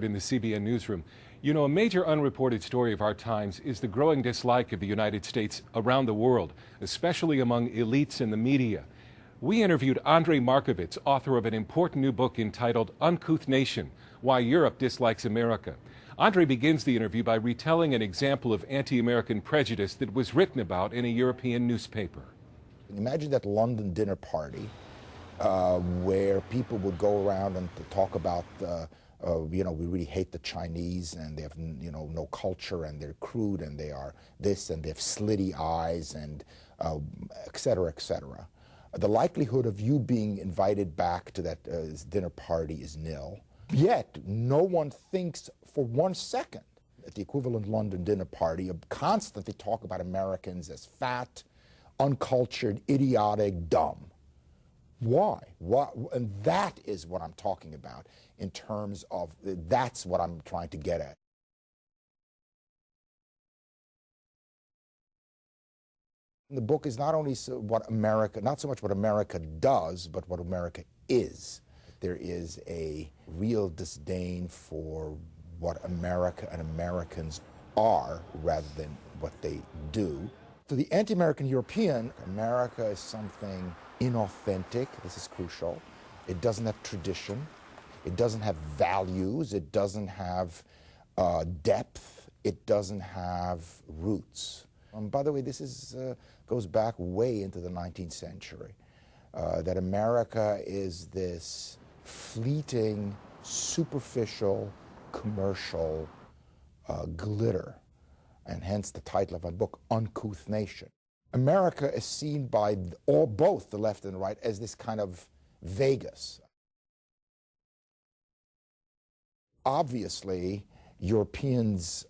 In the CBN newsroom. You know, a major unreported story of our times is the growing dislike of the United States around the world, especially among elites in the media. We interviewed Andrei Markovits, author of an important new book entitled Uncouth Nation: Why Europe Dislikes America. Andrei begins the interview by retelling an example of anti-American prejudice that was written about in a European newspaper. Imagine that London dinner party where people would go around and talk about we really hate the Chinese, and they have, no culture, and they're crude, and they are this, and they have slitty eyes, and et cetera, et cetera. The likelihood of you being invited back to that dinner party is nil. Yet, no one thinks for 1 second at the equivalent London dinner party of constantly talk about Americans as fat, uncultured, idiotic, dumb. Why? And that is what I'm talking about in terms of, that's what I'm trying to get at. The book is not only not so much what America does, but what America is. There is a real disdain for what America and Americans are rather than what they do. To the anti-American European, America is something inauthentic. This is crucial. It doesn't have tradition. It doesn't have values. It doesn't have depth. It doesn't have roots. By the way, this goes back way into the 19th century, that America is this fleeting, superficial, commercial glitter, and hence the title of my book, Uncouth Nation. America is seen by both the left and the right as this kind of Vegas. Obviously, Europeans'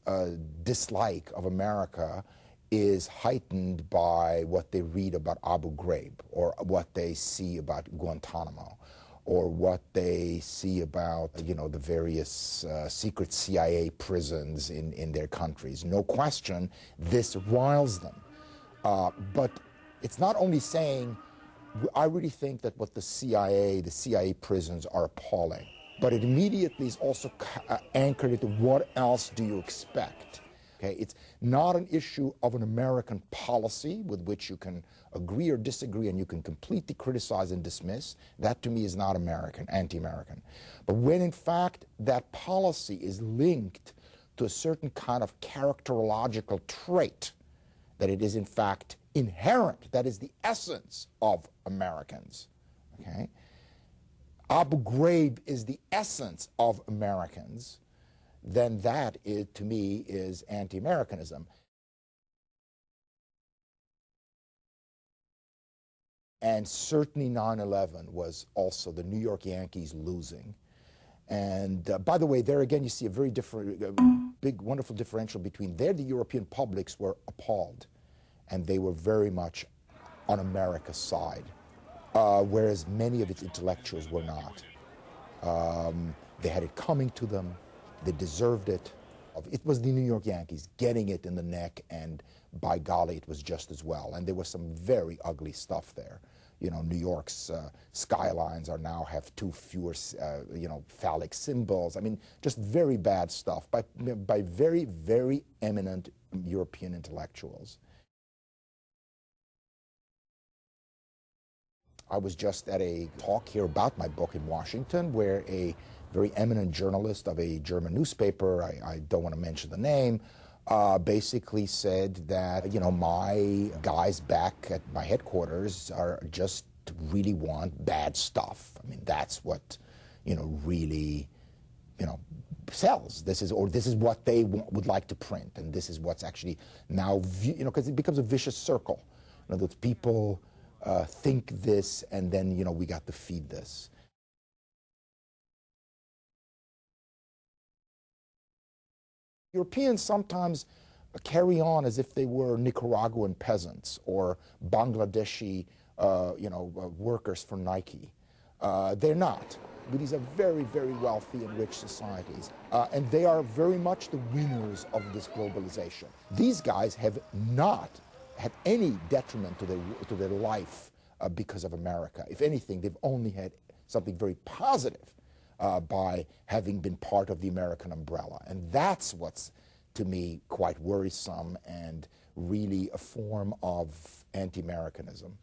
dislike of America is heightened by what they read about Abu Ghraib, or what they see about Guantanamo, or what they see about, the various secret CIA prisons in their countries. No question, this riles them. But it's not only saying, I really think that what the CIA prisons are appalling, but it immediately is also anchored into what else do you expect? Okay, it's not an issue of an American policy with which you can agree or disagree and you can completely criticize and dismiss. That to me is not American, anti-American. But when in fact that policy is linked to a certain kind of characterological trait, that it is in fact inherent, that is the essence of Americans, okay? Abu Ghraib is the essence of Americans, then that, to me, is anti-Americanism. And certainly 9/11 was also the New York Yankees losing. And by the way, there again you see a very different, big, wonderful differential between there. The European publics were appalled, and they were very much on America's side, whereas many of its intellectuals were not. They had it coming to them. They deserved it. It was the New York Yankees getting it in the neck, and by golly, it was just as well. And there was some very ugly stuff there. New York's skylines now have too fewer, phallic symbols. I mean, just very bad stuff by very, very eminent European intellectuals. I was just at a talk here about my book in Washington, where a very eminent journalist of a German newspaper, I don't want to mention the name, basically said that, my guys back at my headquarters just really want bad stuff. I mean, that's what, really, sells. This is what they would like to print, and this is what's actually now, because it becomes a vicious circle. Those people think this, and then, we got to feed this. Europeans sometimes carry on as if they were Nicaraguan peasants or Bangladeshi, workers for Nike. They're not. But these are very, very wealthy and rich societies. And they are very much the winners of this globalization. These guys have not had any detriment to their life because of America. If anything, they've only had something very positive by having been part of the American umbrella. And that's what's, to me, quite worrisome and really a form of anti-Americanism.